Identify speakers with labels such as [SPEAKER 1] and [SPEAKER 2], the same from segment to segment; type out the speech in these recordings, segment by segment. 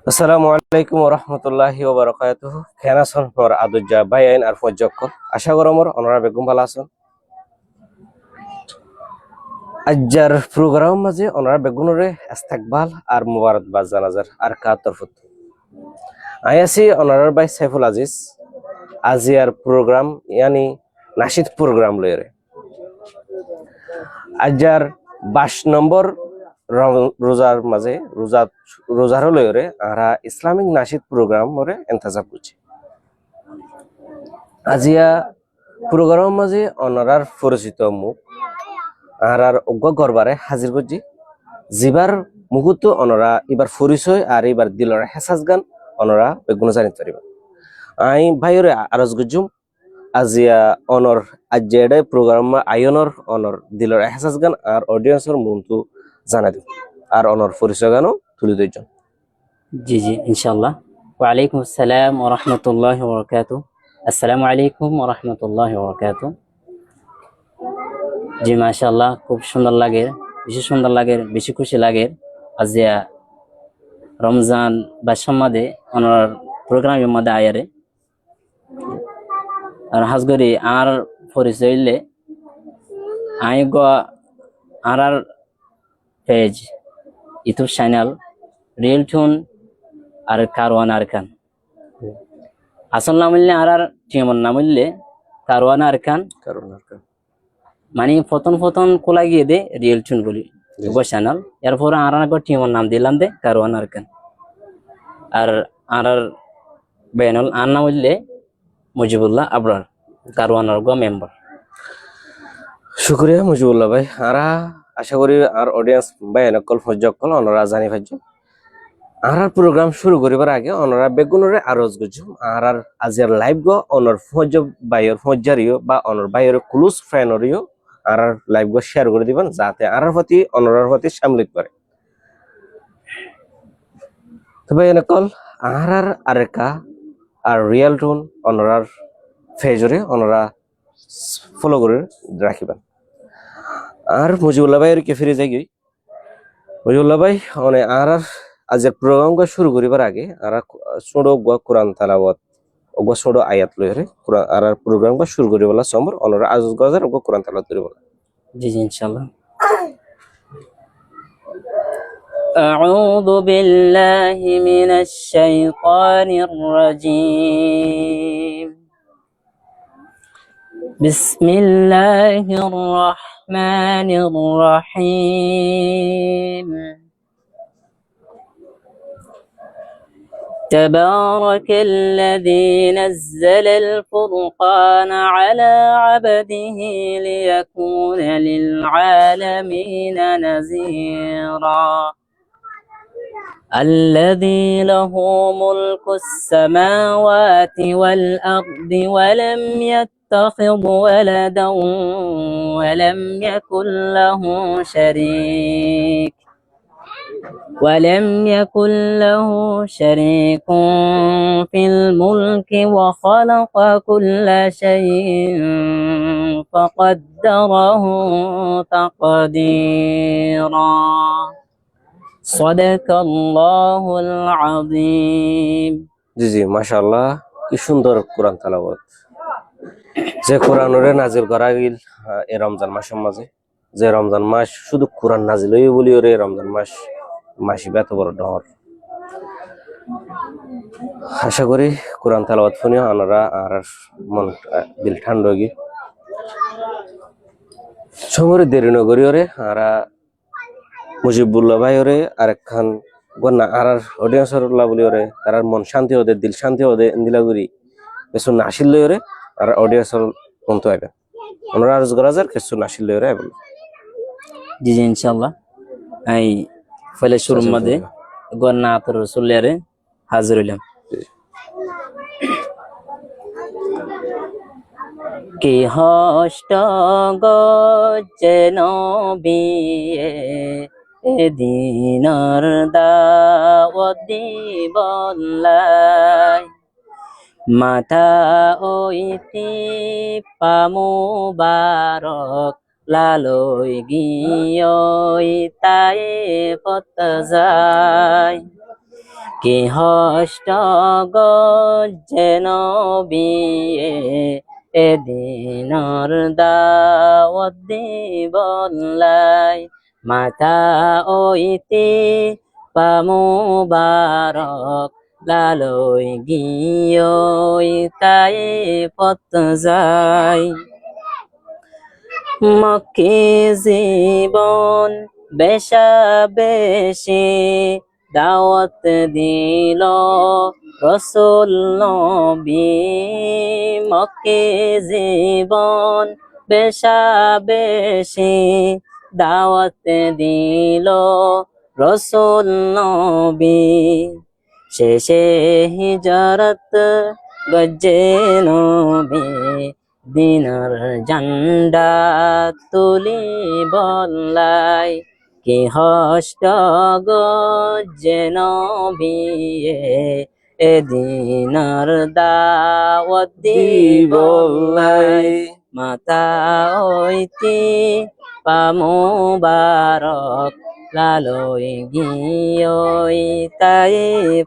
[SPEAKER 1] আসসালামু আলাইকুম রহমতুল্লাহি ওবারাকাতুহ। কেন আছেন মোর আদুজ্জা ভাই আইন আর ফজক্কল আশা করি মোর অনরা বেগম ভালো আছেন। আজ্জার প্রোগ্রাম মাঝে অনরা বেগুনরে ইস্তেকবাল আর মুবারকবাদ জানাজার আর কা তরফত আইয়াসি অনরার ভাই সাইফুল আজিজ আজিয়ার প্রোগ্রাম ইয়ানি নাশিদ প্রোগ্রাম লয়রে আজ্জার 22 নম্বর রোজার মাঝে রোজার লয়রে আরা ইসলামিক নাশিদ প্রোগ্রাম ওরে ইন্তজাম করছি। আজিয়া প্রোগ্রাম মাঝে অনরার পরিচিত মুখ আর অজ্ঞ গরবারে হাজির করছি জিবার মুহূর্ত অনরা এবার পরিচয় আর এবার দিলর হেসাজ গান অনরা বেগুন জানিতে পারিবা। আই ভাইরে আরজ গুজুম আজিয়া অনর আজ্জেডে প্রোগ্রাম আয়নর অনর দিলর হেসাজ গান আর অডিয়েন্সর মনতু জানা দিব আর অনর পরিচয় গানও তুলে দিয়েছেন।
[SPEAKER 2] জি ইনশাআল্লাহ। ওয়ালাইকুম আসসালাম ওয়া রাহমাতুল্লাহি ওয়া বারাকাতুহু। আসসালামু আলাইকুম ওয়া রাহমাতুল্লাহি ওয়া বারাকাতুহু। জি মাশাআল্লাহ, খুব সুন্দর লাগে, বেশি সুন্দর লাগে, বেশি খুশি লাগে আজিয়া রমজান বা সম্মাদে অনর প্রোগ্রামের মধ্যে আয়ারে আর হাজগরি আর পরিচয় হইলে আই গ আর পেজ ইউটিউব চ্যানেল রিয়েল টুন আর কারওয়ান আরকান আসল নাম হইলে আর টিমন নাম হইলে কারওয়ান আরকান মানে ফতন কোলা গিয়ে দে রিয়েল টুন বলি চ্যানেল। এরপরে আর টিমন নাম দিলাম দে কারওয়ান আরকান আর বেনল আর নাম হইলে মুজিবুল্লাহ আবরার কারওয়ান আরগো মেম্বার।
[SPEAKER 1] শুক্রিয়া মুজিবুল্লাহ ভাই। আরা আশা করি আর অডিয়েন্স ভাই নকল ফজকল অনরা জানি ভাইজ আর প্রোগ্রাম শুরু করিবার আগে অনরা বেগুনরে আরজ গুজুম আর আজিয়ার লাইভ গো অনর ফজ ভাইয়ের ফজ্জারিও বা অনর ভাইয়ের ক্লোজ ফ্রেন্ডরিও আর লাইভ গো শেয়ার করে দিবেন যাতে আর প্রতি অনরার প্রতি সামলিক করে। তবে নকল আর আরেকা আর রিয়েল টুন অনরার ফেজরে অনরা ফলো করে রাখিবেন। আর মুজিবুল্লাহ ভাইয়ের কে ফিরে যাই মুজিবুল্লাহ ভাই মানে আর আজের প্রোগ্রাম শুরু করিবার আগে আর ছোট কোরআন তালাওয়াত ওগো ছোট আয়াত লইরে কোরআন আর প্রোগ্রাম শুরু করিবলা সমর অনরা আজ গজার ওগো কোরআন তালাওয়াত করিবলা।
[SPEAKER 2] জি ইনশাআল্লাহ। أعوذ بالله من الشيطان الرجيم. بسم الله الرحمن الرحيم. تبارك الذي نزل الفرقان على عبده ليكون للعالمين نذيرا. الذي له ملك السماوات والأرض ولم يتخذ ولدا ولم يكن له شريك في الملك وخلق كل شيء فقدره تقديرا. صدق الله العظيم.
[SPEAKER 1] জি মাশাআল্লাহ, কি সুন্দর কোরআন তেলাওয়াত। যে কোরআনরে নাজিল করা গিল এই রমজান মাসের মাঝে, যে রমজান মাস শুধু কোরআন নাজিল হই বলি ওরে রমজান মাসি এত বড় ডর। আশা করি কোরআন তেলাওয়াত শুনিও আনারা আর মন দিল ঠান্ডা গি সমরে দেরি নগরি ওরে আরা মুজিবুল্লাহ ভাই ওরে আরেকখান গন্না আর অডিয়েন্সর বলি ওরে তার মন শান্তি ওদের দিল শান্তি ওদের দিলাগুড়ি কিছু নাসিল ওরে আর অডিয়েন্সর মন তো আইবে ওনারা আরজ করা যার কিছু নাসিল ওরে আইবে।
[SPEAKER 2] জি ইনশাআল্লাহ। আই ফলে শুরুর মধ্যে গন্না আতর রসুলেরে হাজির হইলাম। কি হষ্ট গজেন বিয়ে এদিনর দাওয়াত দিবল্লাই মাথা ওইতি পামুবারক লালই গিয়ই তাই পত যায় কি হষ্ট যেন বিয়ে এদিনর দাওয়াত দিবলাই মাথা ওইতি পামুবারক লালই গিয়ই তাই পত যায় মক্কি জীবন বেশা বেশি দাওয়াত দিল রসুল নবী মক্কি জীবন বেশা বেশি দাওয়াত দিল রসুল নবী শেষে হিজরত গজ্জে নবী দিনার ঝান্ডা তুলি বললাই কি হষ্ট যেন বিয়ে এদিনার দাওয়াত দিবলাই মাতা ওইতি পামুবারক লালই গিয়ই তাই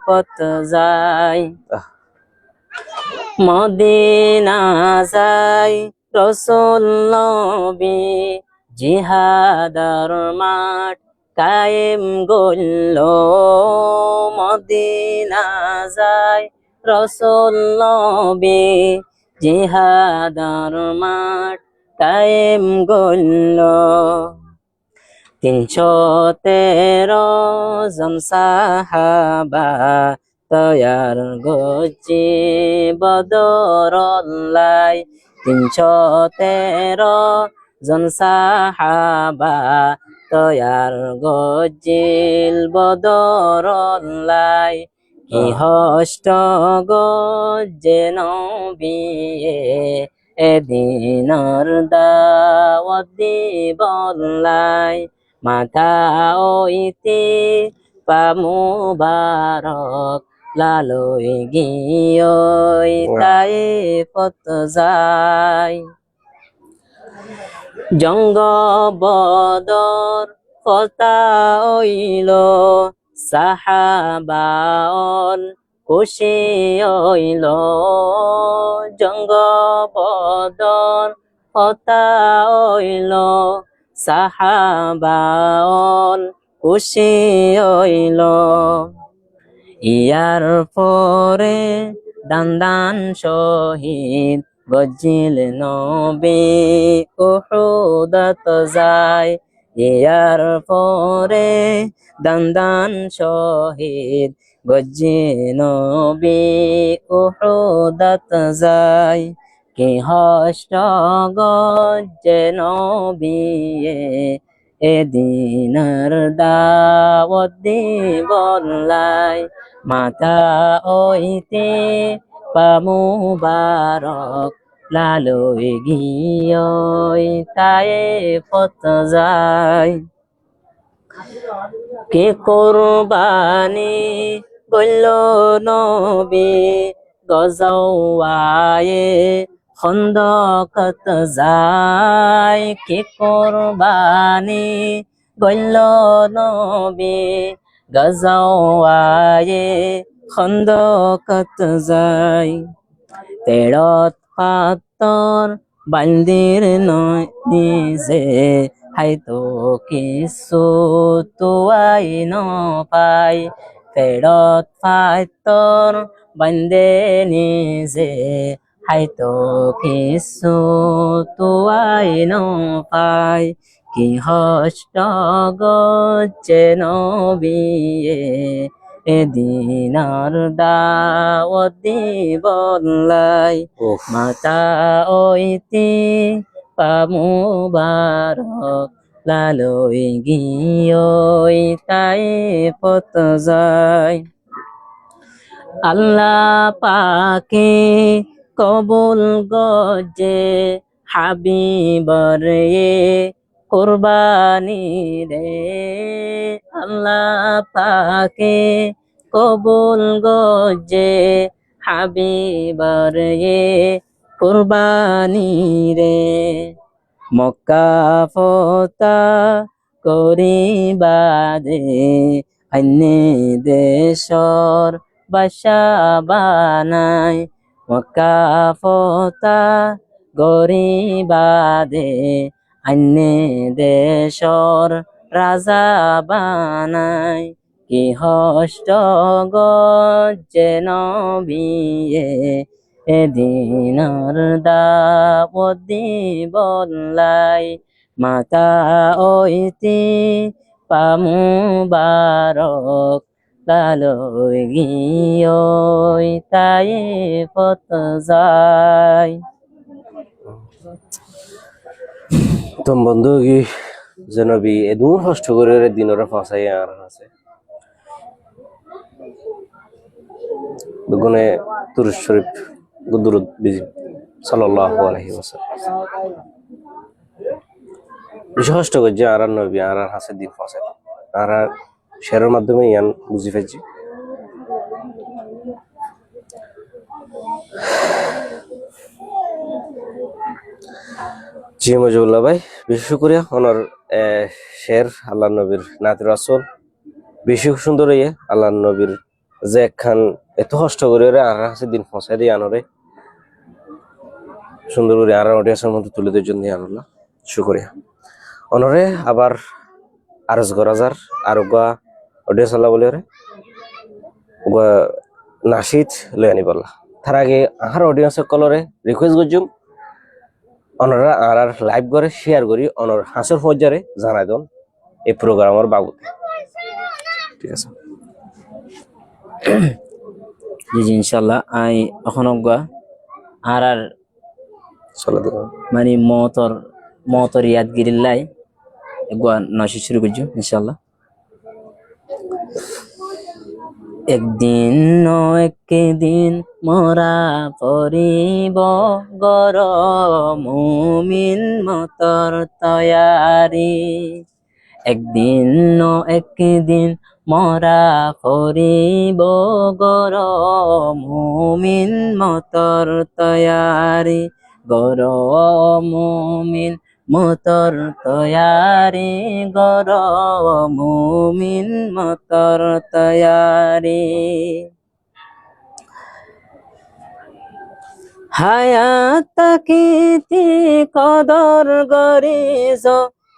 [SPEAKER 2] পত যায় মদিনা যাই রসুল নবী জিহাদার মাঠ কায়েম গইল মদিনা যাই রসুল নবী জিহাদার মাঠ কায়েম গইল 313 জন সাহাবা তয়ার গজি বদরল্লাই 313 জন সাহাবা তয়ার গজিল বদরল্লাই কি হষ্ট গজে নবিয়ে এদিনর দাওয়াত দিবলাই মাথা ওইতি পামুবারক লালই গিয়ই তাই পত যায় জঙ্গ বদর ফতা হইল সাহাবাল খুশি হইল জঙ্গ বদর ফতা হইল সাহাবাল খুশি হইল ইয়ার পরে দান শহীদ গজিল নবী উহুদত যায় ইয়ার পরে দান শহীদ গজিল নবী উহুদত যায় কি হষ্ট গজে নবী এদিনার দাওয়াত দিবলাই মাথা ওইতে পামুবারক লালই গিয়ই তাই পত যায় কে কোরবানি গইল নবী গজাওয়ায়ে খন্দকত যায় কি কোরবানি গইল নবী গজাওয়ায়ে খন্দকত যায় তেড়ত পাতর বান্দির নয় নিজে হাইতো কিছু তুয়াই ন পাই তেড়ত পাতর বান্দে নিজে হাইতো কিছু তুয়াই ন পাই কি হষ্ট গজে নবিয়ে এদিনার দাওয়াত দিবলাই মাতা ওইতি পামুবারক লালই গিয়ই তাই পত যায় আল্লাহ পাকে কবুল গজে হাবিবর কুরবানি রে আল্লাহ পাকে কবুল গজে হাবিবর কুরবানি রে মক্কা ফতা করিবা দে আইনে দেশর বাসা বানাই মক্কা ফতা গরিবা দে আইনে দেশর রাজা বানাই কি হষ্ট গজ্জে নবিয়ে এদিনর দাওয়াত দিবল্লাই মাতা ওইতি পামুবারক লালই গিয়ই তাই পত যায়।
[SPEAKER 1] তো বন্ধু কি জনবি এদুন কষ্ট করে দিনরে ফাঁসাই আর আছে বেগুনে তুরুজ শরীফ দুরুদ বিজি সাল্লাল্লাহু আলাইহি ওয়াসাল্লাম বেশি কষ্ট করছে আর নবী আর হাসে দিন ফাঁসাই আর শেয়ারের মাধ্যমে ইয়ান বুঝি ফেলছি। জি মজিবুল্লাহ ভাই বেশি শুকরিয়া ওনার শের আল্লাহ নবীর নাতি রাসূল বেশি সুন্দর ইয়ে আল্লাহ নবীর যে একখান এত কষ্ট করে আর হাসে দিন ফসাই দিয়ে আনরে সুন্দর করে আর অডিয়েন্সের মধ্যে তুলে দেওয়ার জন্য আল্লাহ শুকরিয়া ওনারে আবার আরজ গরাজার আর গা অডিয়েন্স আল্লাহ বলে নাশিদ লই আনি বললা তার আগে আর অডিয়েন্সের কলরে রিকোয়েস্ট করছুম ওনারা আর লাইভ করে শেয়ার করি ওনার হাসর পর্যায়ে জানাই দেন এই প্রোগ্রামের বাবুতে ঠিক আছে
[SPEAKER 2] জি ইনশাল্লাহ আই এখন আর মানে মতর ইয়াদগিরিল্লাই একবার নশি শুরু করছো ইনশাল্লাহ। একদিন একদিন মরা পরিব গর মুমিন মতর তয়ারি একদিন একদিন মরা পরিব গর মুমিন মতর তয়ারি গর মুমিন মতর তয়ারি গর মুমিন মতর তয়ারি হায়াত তাকিতি কদর গরিজ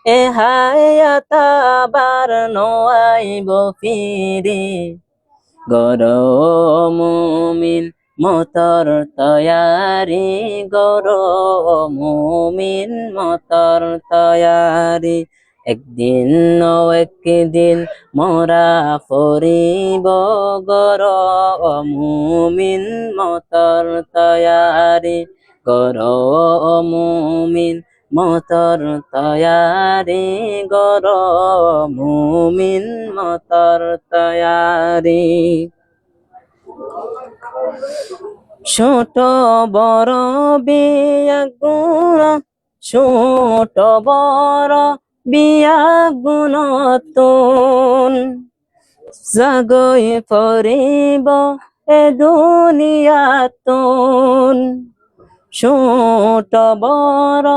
[SPEAKER 2] এ হায়াত আবার নয়াইব ফিরি গর মুমিন মতর তয়ারি গর মুমিন মতর তয়ারি একদিন একদিন মরা ফরিব গর মুমিন মতর তয়ারি গর মুমিন মতর তয়ারি গর মুমিন মতর তয়ারি ছোট বড় বিয়া গুণ ছোট বড় বিয়া গুণতুন জাগই পরিব এ দুনিয়াতুন ছোট বড়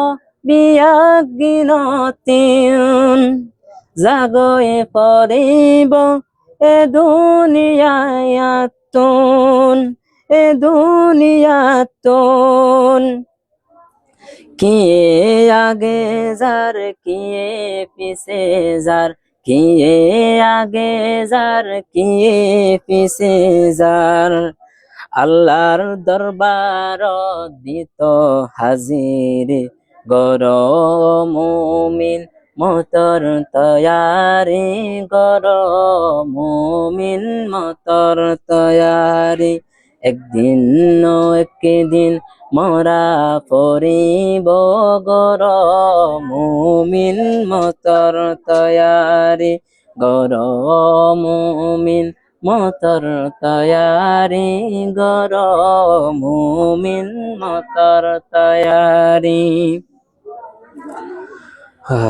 [SPEAKER 2] বিয়া গিনতিন জাগই পরিব এ দুনিয়াতুন এ দুনিয়াতুন কিয়ে আগে যার কিয়ে পিছে যার কিয়ে আগে যার কিয়ে পিছে যার আল্লাহর দরবার দিত হাজির গর মুমিন মতর তয়ারি গর মুমিন মতর তয়ারি একদিন একদিন মরা পরিব গর মুমিন মতর তয়ারি গর মুমিন মতর তয়ারি গর মুমিন মতর তয়ারি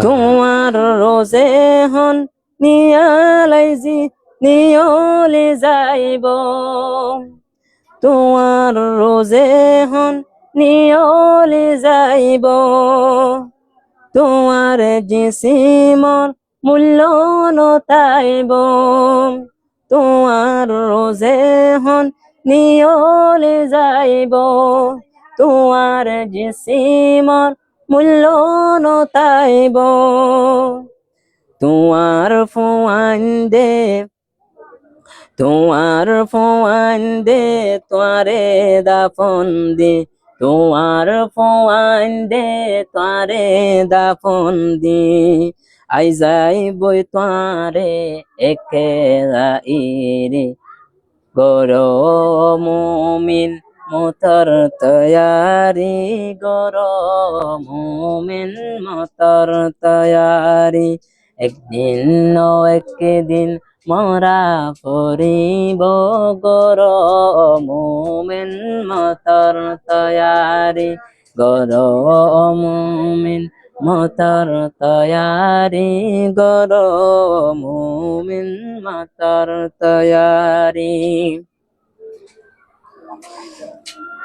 [SPEAKER 2] তোমার রোজে হন নিয়ালাইজি নিয়লে যাইব তোমার রোজে হন নিয়লে যাইব তোমার জিসিমর মূল্য নতাইব তোমার রোজে হন নিয়লে যাইব তোমার জিসিমর মূল্য নতাইব তোমার ফুয়ান্দে তোমার ফুয়ান্দে তোয়ারে দাফন দে তোমার ফুয়ান্দে তোয়ারে দাফন দে আই যাই বই তোয়ারে একেলা ইরে গর মুমিন মতর তয়ারি গর মুমিন মতর তয়ারি একদিন একদিন মরা পরিব গর মুমিন মতর তয়ারি গর মুমিন মতর তয়ারি গর মুমিন মতর তয়ারি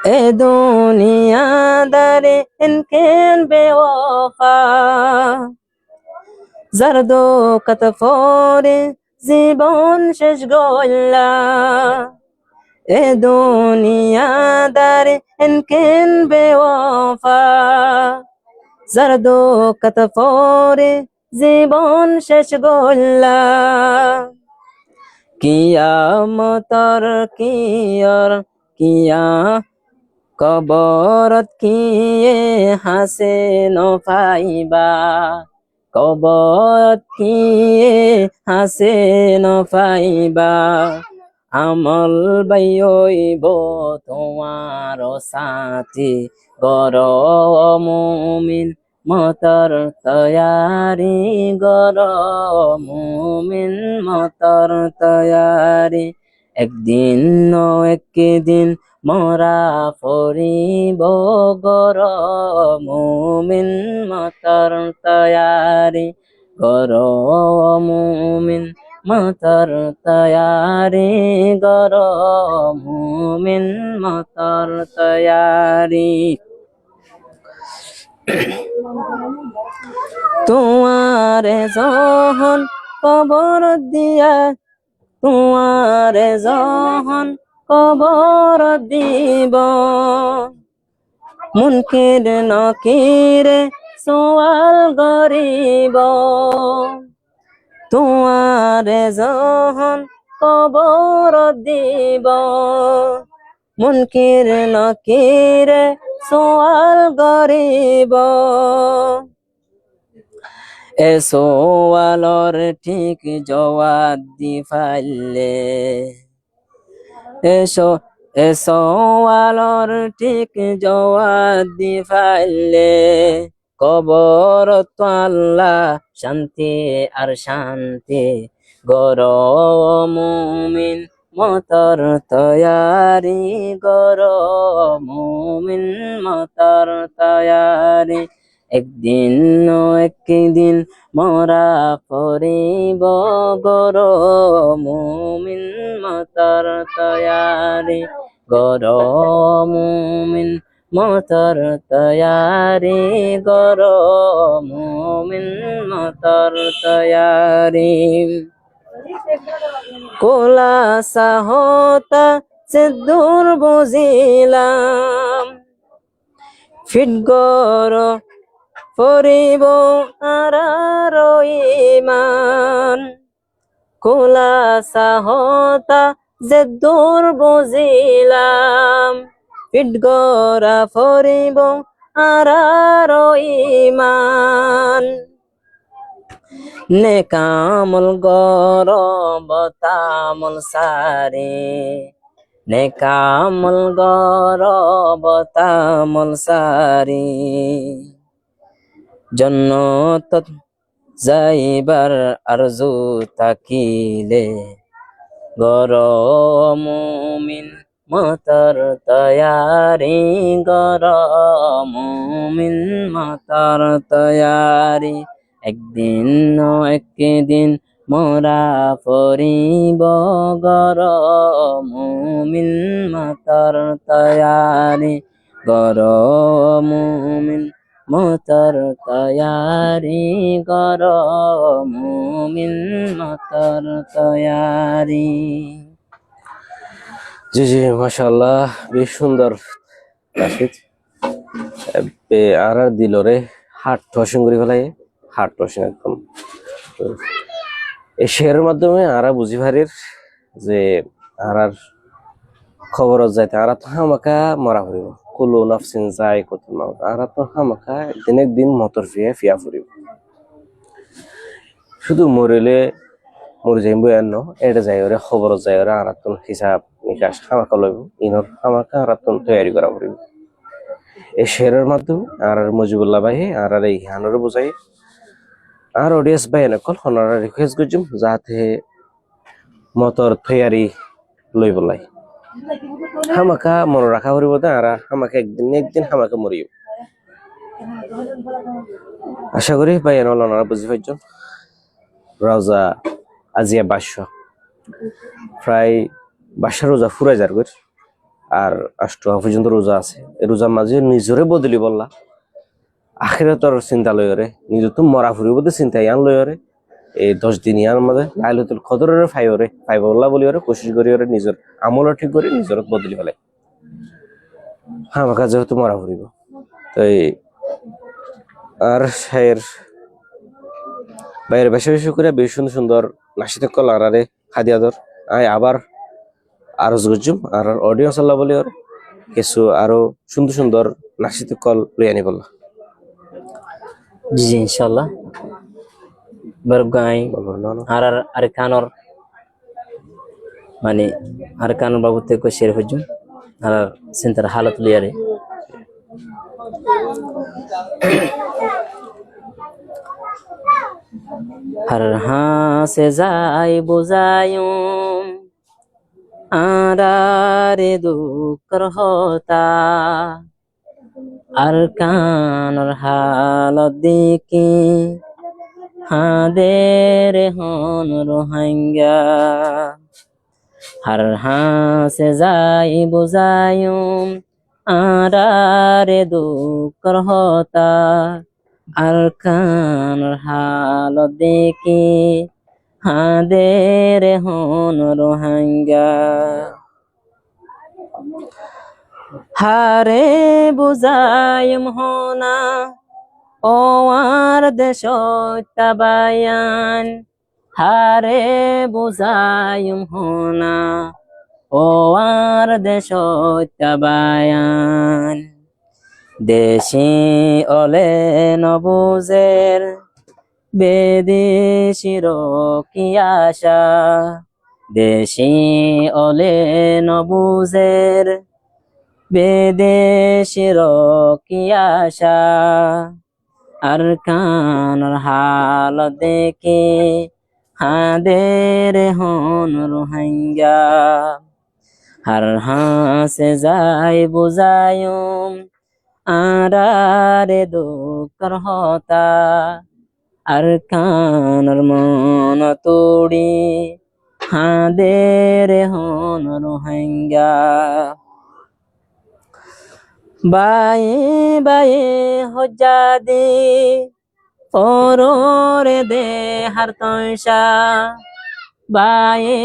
[SPEAKER 2] এ দুনিয়া দারে ইনকেন বেওফা জারদো কত ফরে জীবন শেষ গল্লা এ দুনিয়া দারে ইনকেন বেওফা জারদো কত ফরে জীবন শেষ গল্লা কিয়ামতর কিয়া কবরত কিয়ে হাসে নফাইবা কবরত কিয়ে হাসে নফাইবা আমল বাইব তোমার সাথে গর মুমিন মতর তয়ারি গর মুমিন মতর তয়ারি একদিন একদিন মরা পরিব গর মুমিন মতর তয়ারি গর মুমিন মতর তয়ারি গর মুমিন মতর তয়ারি তোমারে যখন কবর দিয়া তোমারে যখন কবর দিব মুনকির নকিরে সওয়াল গরিব তোমারে যখন কবর দিব মুনকির নকিরে সওয়াল গরিব এ সওয়ালর ঠিক জবাব দি ফাইলে এ সওয়ালর ঠিক জবাব দি ফাইলে কবর তো আল্লাহ শান্তি আর শান্তি গর মুমিন মতর তয়ারি গর মুমিন মতর তয়ারি একদিন একদিন মরা পরিব গর মুমিন মতর তয়ারি গর মুমিন মতর তয়ারি গর মুমিন মতর তয়ারি কোলা সাহতা সে দূর বুঝিলাম ফিট গর পরিব আর ইমান কোলা সাহতা যে দূর বুঝিলাম ফিট গরা পরিব আর ইমান নেকামল গর বতামল সারে নেকামল গর বতামল সারে জন্নত যাইবার আরজু তাকিলে গর মুমিন মতর তয়ারি গর মুমিন মতর তয়ারি একদিন একদিন মোরা পরিব গর মুমিন মতর তয়ারি গর মুমিন মতর তয়ারি কর মুমিন মতর তয়ারি।
[SPEAKER 1] জি জি, মাশাআল্লাহ, বেশ সুন্দর নাশিদ। আর দিল রে হার্ট টসিং করে ফেলাই, হার্ট টসিং একদম। তো এই শেয়ারের মাধ্যমে আরা বুঝি পারির যে আর খবর যাইতে আর তো হামাকা মরা ফুরিব, কুলু নাফসিন যায় কত মাউত, আর তো হামাকা একদিন একদিন মতর ফিয়া ফুরিব। শুধু মরিলে মরে যাইব এন এটা যাই ওরে খবর যাই ওরে আর হিসাব নিকাশ হামাকা লইব, ইনর হামাকা আর তৈরি করা ফুরিব। এই শেয়ারের মাধ্যমে আর মুজিবুল্লাহ ভাই আর এই হানরে বুঝাই আর অডিয়েন্স ভাই নকল হনারা রিকোয়েস্ট করছুম যাতে মতর তৈয়ারি লই বলাই হামাকা মনে রাখা হরিব না, আর হামাকে একদিন একদিন হামাকে মরিও। আশা করি ভাই ওনারা বুঝি পাইছেন। রোজা আজিয়া 22 প্রায় 22 রোজা ফুরাই যার গর, আর 8 পর্যন্ত রোজা আছে। এই রোজার মাঝে নিজরে বদলি বললা আখিরাতর চিন্তা লইরে, নিজ তো মরা ফুরিব চিন্তা ইয়ান লইরে। এই 10 দিন ইয়ার মধ্যে লাইলাতুল কদরের ফাইব বললা বলি ওরে কোশিশ করি ওরে নিজের আমল ঠিক করে নিজের বদলি ফেলে হামাকা যেহেতু মরা ফুরিব। তাই আর শায়ের বাইরে বেশি বেশি করে বেশ সুন্দর সুন্দর নাশিদ কল আরারে হাদিয়াদর আয় আবার আরো জুজুম আর অডিয়েন্স আল্লাহ বলি ওর কিছু আরো সুন্দর সুন্দর নাশিদ কল লই আনি বললা।
[SPEAKER 2] জি ইনশাআল্লাহ বরগাই আর আরকানর মানে আরকানর বাবুতে কো শেয়ার হজুম আর সেন্টার হালত লিয়ারে। हर हाँ से जाय बुझायूं आरारे दुकर होता अरकान और हालत देखी हाँ देरे होन रोहिंग्या। हर हाँ से जाय बुझायूं आरारे दुकर होता আরকানের হালত দেখি হাদের হন রোহিঙ্গা। হারে বুঝাইম হোনা ও আর দেশ তাবায়ান, হারে বুঝাইম হোনা ও আর দেশ তাবায়ান। দেশি অলে নবুজের বেদেশির কি আশা, দেশি অলে নবুজের বেদেশির কি আশা। আরকানের হালত দেখি হাদের হন রোহিঙ্গা। হার হাসে যাই বুঝায়ুম আরারে দুঃখর হতা আরকানের মন তোড়ি হাদের হন রোহিঙ্গা। বায়ে বায়ে হজ্জাদি ফররে দে হার তৈশা, বায়ে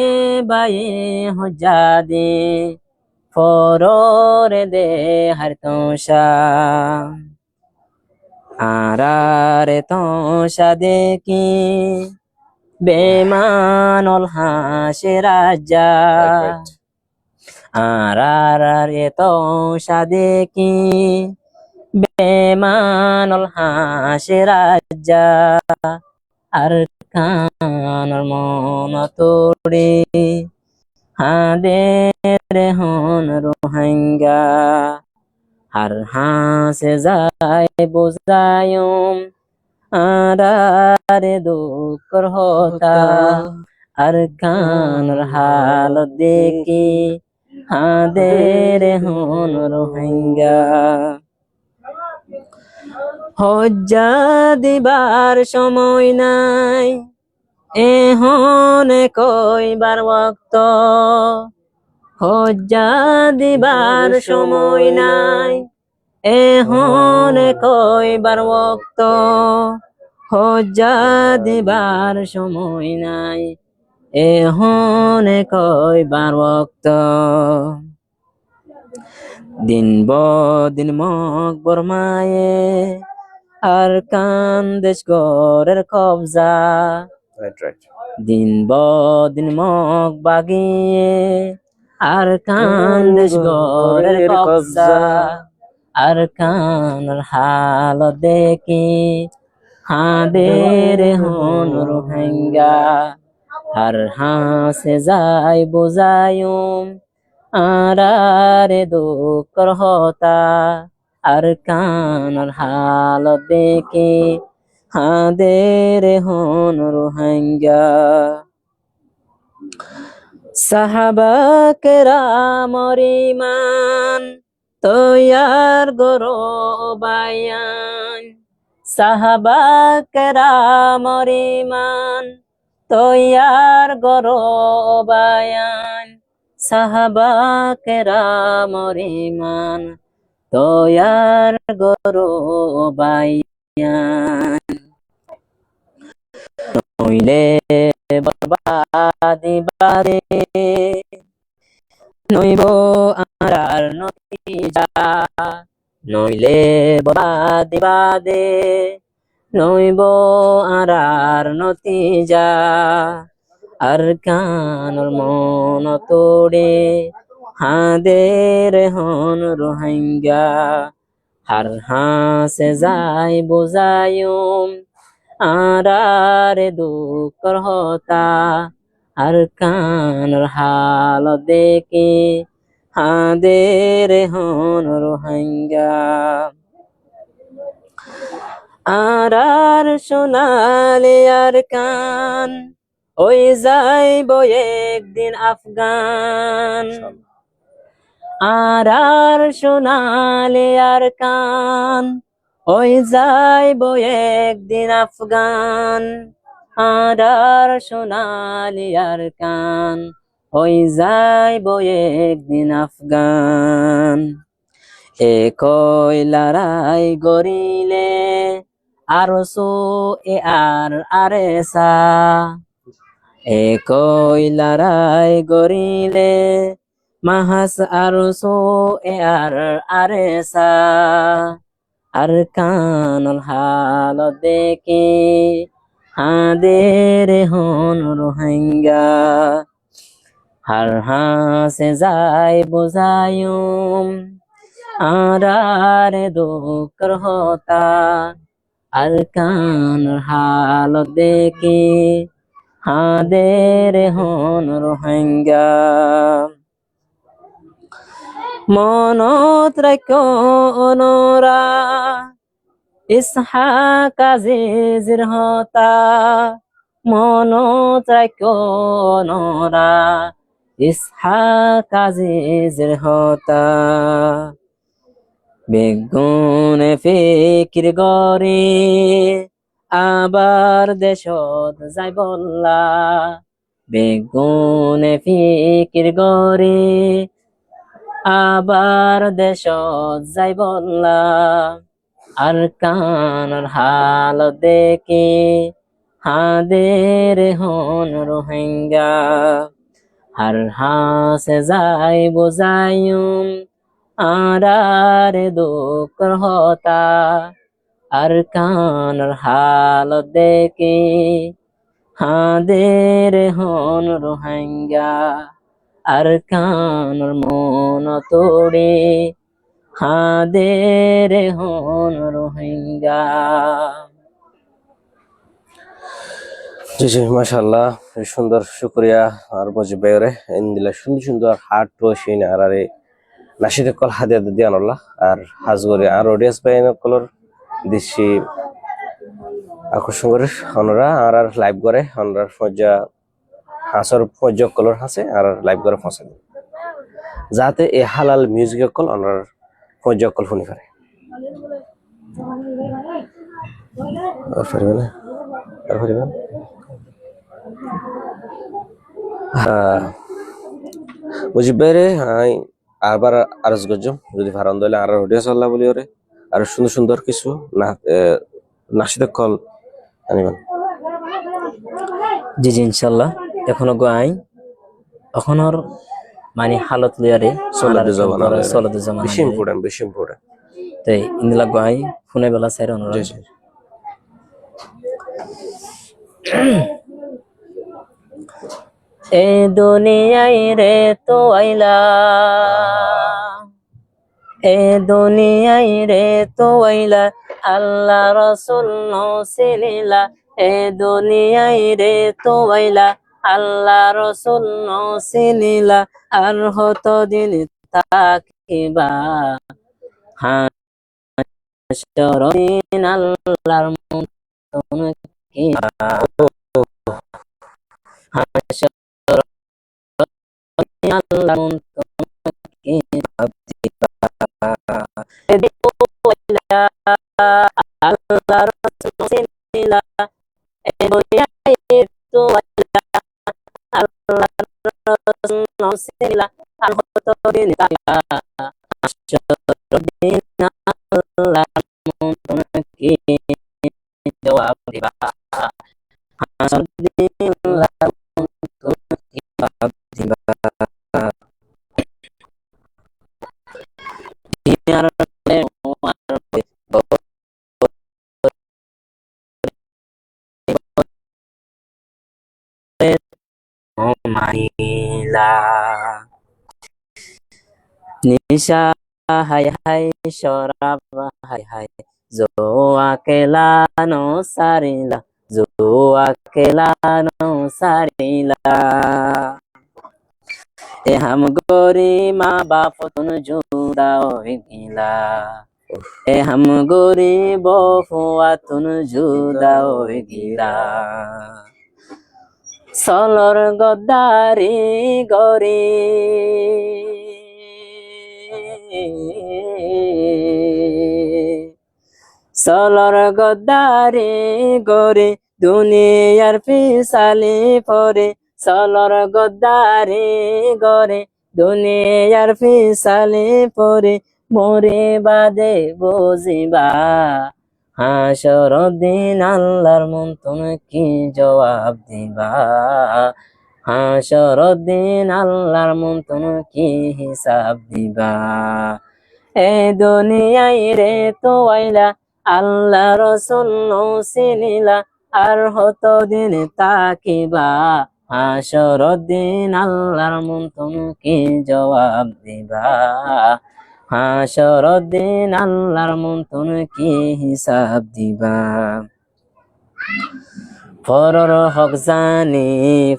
[SPEAKER 2] বায়ে হজ্জাদি ফররে দে হার তৈশা। আরারে তৈশা দেখি বেমানল হাসে রাজা, আরারে তৈশা দেখি বেমানল হাসে রাজা। আরকানের মন তোড়ে হাদের হন রোহিঙ্গা। হার হাসে যায় বুঝায়ুম আরারে দুঃখর হতা আরকানের হালত দেখি হাদের হন রোহিঙ্গা। হজ্জা দিবার সময় নাই এহনে কইবার ওয়াক্ত, হজ্জা দিবার সময় নাই এহনে কইবার ওক্ত হজ্জা দিবার সময় নাই এহনে কইবার ওক্ত দিন দিন মগ বরমায়ে আর কান্দেশ গরের কবজা
[SPEAKER 1] রাইট রাইট
[SPEAKER 2] দিন দিন মগ বাগিয়ে আর কান্দেশ গরের কবজা আর কানার হাল দেখি হাদের হন রোহিঙ্গা আর হাসে যাই বুঝায়ুম আরে দুঃখর হতা আর কানার হাল দেখি হাদের হন রোহিঙ্গা সাহাবা কেরামর ইমান তৈয়ার গরো বায়ান সাহাবা কেরামর ইমান তৈয়ার গরো বায়ান সাহাবা কেরামর ইমান তৈয়ার গরো বায়ান নইলে বরবাদি বাদে নইব আর নতিজা নইলে বরবাদি বাদে নইব আর নতিজা আর কানর মন তোড়ে হাদের হন রোহিঙ্গা আর হাসে যাই বুঝায়ুম আরে দুঃখর হতা আর কানর হাল দেখি হাদের হন রোহিঙ্গা আর সোনালে আর কান ওই যাইব একদিন আফগান আর সোনালে আর কান ওই যাইব একদিন আফগান আর সোনালি আর কান ওই যাইব একদিন আফগান একই লড়াই গরিলে আরসো আর আরেসা একই লড়াই গরিলে মাহাস আরসো আর আরেসা আর কানল হাল দেখি হাদের হন রোহিঙ্গা আর হাসে যাই বুঝায়ুম আরে দুঃখর হতা আর কানল হাল দেখি হাদের হন রোহিঙ্গা মনত রাখো অনরা ইসহাক আজিজের হতা মনত রাখো অনরা ইসহাক আজিজের হতা বেগুনে ফিকির গরে আবার দেশত যাই বললা বেগুনে ফিকির গরে আবার দেশত যাই বললা আর কানার হাল দেখি হাদের হন রোহিঙ্গা আর হাসে যাই বুঝায়ুম আরে দুঃখর হতা আর কানার হাল দেখি হাদের হন রোহিঙ্গা আর কানর মন তোড়ে হাদের হন রোহিঙ্গা
[SPEAKER 1] জি জি মাশাআল্লাহ সুন্দর শুকরিয়া আর মুজিব ভাইরে ইন্দিলা সুন্দর সুন্দর হার্ট তো শিন আর আরে নাশিদ কল হাদিয়া দিয়ান আল্লাহ আর হাজগরে আর অডিয়েন্স ভাই কলর দিছি আকর্ষণ করে আমরা আর লাইভ করে আমরা ফজা হাসর ফজা কলর হাসে আর লাইভ করে ফসে যাতে এই হালাল মিউজিক কল আমরা ফজা কল শুনি পারে আর পারবে না আর পারবে না মুজিব ভাইরে আবার আরজ গজম যদি ফারান দইলে আর হডিয়া সাল্লাহ বলি ওরে আর সুন্দর সুন্দর কিছু না নাসিদ কল আনিবেন।
[SPEAKER 2] জি জি ইনশাল্লাহ এখনো গোয়াই এখন ওর মানে হালত লিয়ারে
[SPEAKER 1] সলাদ জবান আলে
[SPEAKER 2] সলদ জমান
[SPEAKER 1] বেশি ইম্পর্টেন্ট বেশি ইম্পর্টেন্ট।
[SPEAKER 2] তাই ইন্দিলা গোয়াই ফোনে বেলা সাইর অনুরাগ
[SPEAKER 1] জি জি
[SPEAKER 2] এ দুনিয়ায় রে তো আইলা এ দুনিয়ায় রে তো আইলা আল্লাহ রসুল নসিলা এ দুনিয়ায় রে তো আইলা আল্লাহ রসুল নসিলা আর হতো দিন তাকিবা হাসরদিন আল্লাহর মতন কি হাসরদিন আল্লাহর মতন কি আল্লাহ রসুল নসিলা এ দুনিয়ায় তো আইলা আল্লাহ রসুল নসিলা আর হতো দিন তাকিবা হাসরদিন আল্লাহর মতন কি জবাব দিবা হাসরদিন আল্লাহর মতন কি জবাব দিবা দুনিয়ার মানিলা নিশা হাই হাই শরাব হাই হাই জোয়া কেলা নো সারিলা জোয়া কেলা নো সারিলা এ হাম গোরি মা বাপ তুন জুদা হয়ে গিলা এ হাম গোরি বফুয়া তুন জুদা হয়ে গিলা সলর গদ্দারি গরি সলর গদ্দারি গরি দুনিয়ার পিসালি পরে সলর গদ্দারি গরে দুনিয়ার পিসালি পরে মরে বাদে বুঝিবা হাসরদিন আল্লাহর মতন কি জবাব দিবা হাসরদিন আল্লাহর মতন কি হিসাব দিবা এ দুনিয়ায় রে তো আইলা আল্লাহ রসুল নসিলা আর হতো দিন তাকিবা হাসরদিন আল্লাহর মতন কি জবাব দিবা হাসরদিন আল্লাহর মতন কি হিসাব দিবা পরর হক জানি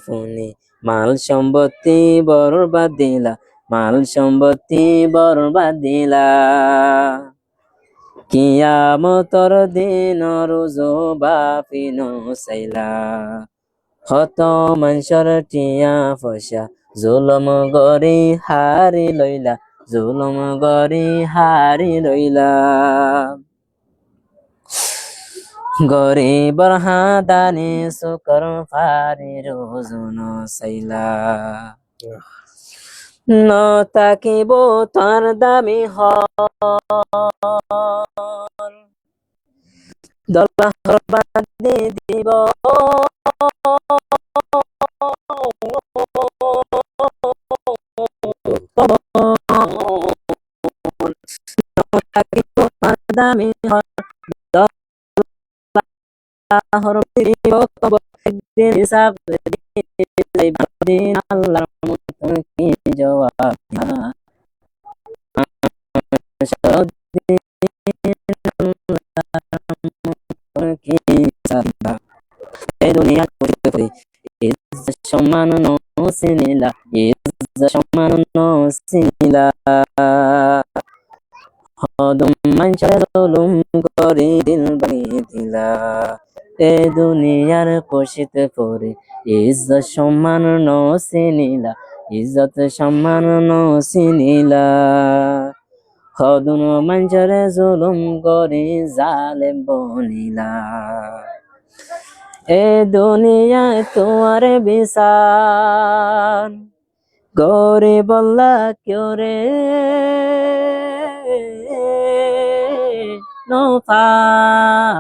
[SPEAKER 2] ফুনি মাল সম্পত্তি বরবাদ দিলা মাল সম্পত্তি বরবাদ দিলা কিয়ামতর দিন রোজো বাফিন চাইলা হত মানুষর টিয়া পয়সা জুলম গরি হারি লইলা জুলম গরি হারি লইলা গরিবর হাদানি শুকর ফারি রোজন চাইলা ন তাকিব তার দামি হর দলাহর বাদে দিব তাকিব তার দামি হর দলাহর দিব কবর একদিন হিসাব দিন আল্লাহর মতন কি জবাব এই দুনিয়ার পরিচয় ইজ্জত সম্মান নসিলা ইজ্জত সম্মান নসিলা হদম মানুষের জুলুম করে দিল বানিয়ে দিলা এ দুনিয়ার খুশিতে পড়ে ইজ্জত সম্মান নসিলা ইজ্জত সম্মান নসিলা হদম মানুষের জুলুম করে জালেম বনিলা এ দুনিয়ায় তোমার বিচার গরে বল্লা কেউ রে নৌফান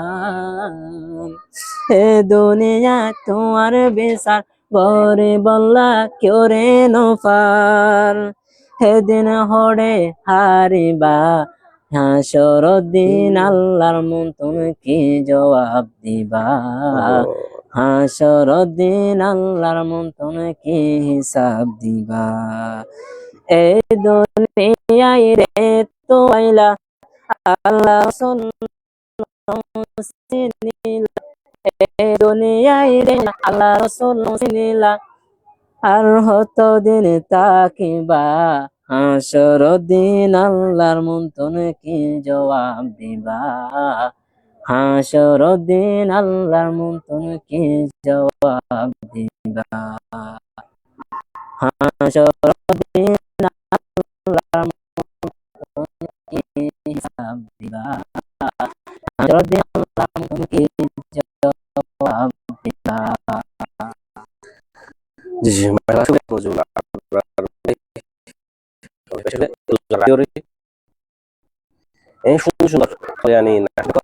[SPEAKER 2] হে দুনিয়া তোমার বেসার গরে বল্লা কেউ রে নৌফার হেদিন হরে হারিবা হাসর দিন আল্লাহর মন তুমি কি জবাব দিবা হাসর দিন আল্লাহর মন তুমি কি হিসাব দিবা এই দুনিয়ায় রে তো আইলা আল্লাহ চিনিলা এই দুনিয়ায় রে আল্লাহ রসুল চিনিলা আর হত দিন তাকিবা হাসর দিন আল্লাহর মন তুমি কি জবাব দিবা হাসর দিন আল্লাহর মন তুমি কি জবাব দিবা হাসর দিন আল্লাহর মন তুমি কি হিসাব দিবা হাসর দিন আল্লাহর মন তুমি কি জবাব দিবা
[SPEAKER 1] জি জি মেলা শুনে মজুলা এই সুন্দর সুন্দর কল্যাণী নাটক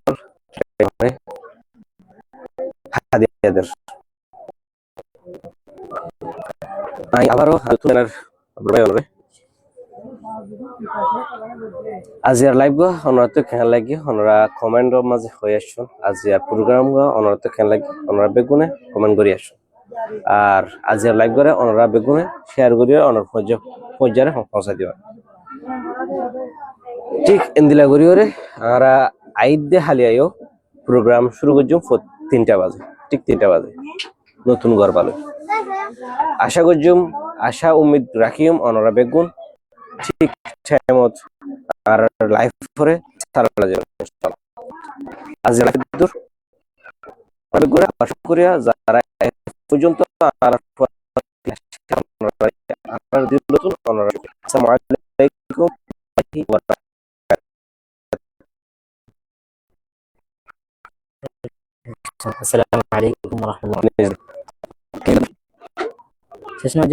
[SPEAKER 1] হাদিয়াদের আমি আবারও আলোচনার বড় আজিয়ার লাইভ গো অনরাতে কেন লাগি অনরা কমেন্ট মাঝে হয়ে আসুন আজিয়ার প্রোগ্রাম গো অনরাতে কেন লাগি অনরা বেগুনে কমেন্ট করি আসুন আর আজিয়ার লাইভ করে অনরা বেগুনে শেয়ার করিও অনর পর্যায়ে পৌঁছাই দিবা ঠিক এন্দিলা করিওরে আমরা আইদে হালিয়ায়ও প্রোগ্রাম শুরু করছুম 3টা বাজে ঠিক 3টা বাজে নতুন ঘর পালো আশা করছুম আশা উম্মিদ রাখিম অনরা বেগুন ঠিক টাইমত আর লাইভ করে সারা যাবে আজ লাইভ দূর অনেক করে আশা করিয়া যারা পর্যন্ত আর আপনার দিন নতুন অনরা আসসালামু আলাইকুম
[SPEAKER 2] আসসালামু আলাইকুম ওয়া রাহমাতুল্লাহ শেষ না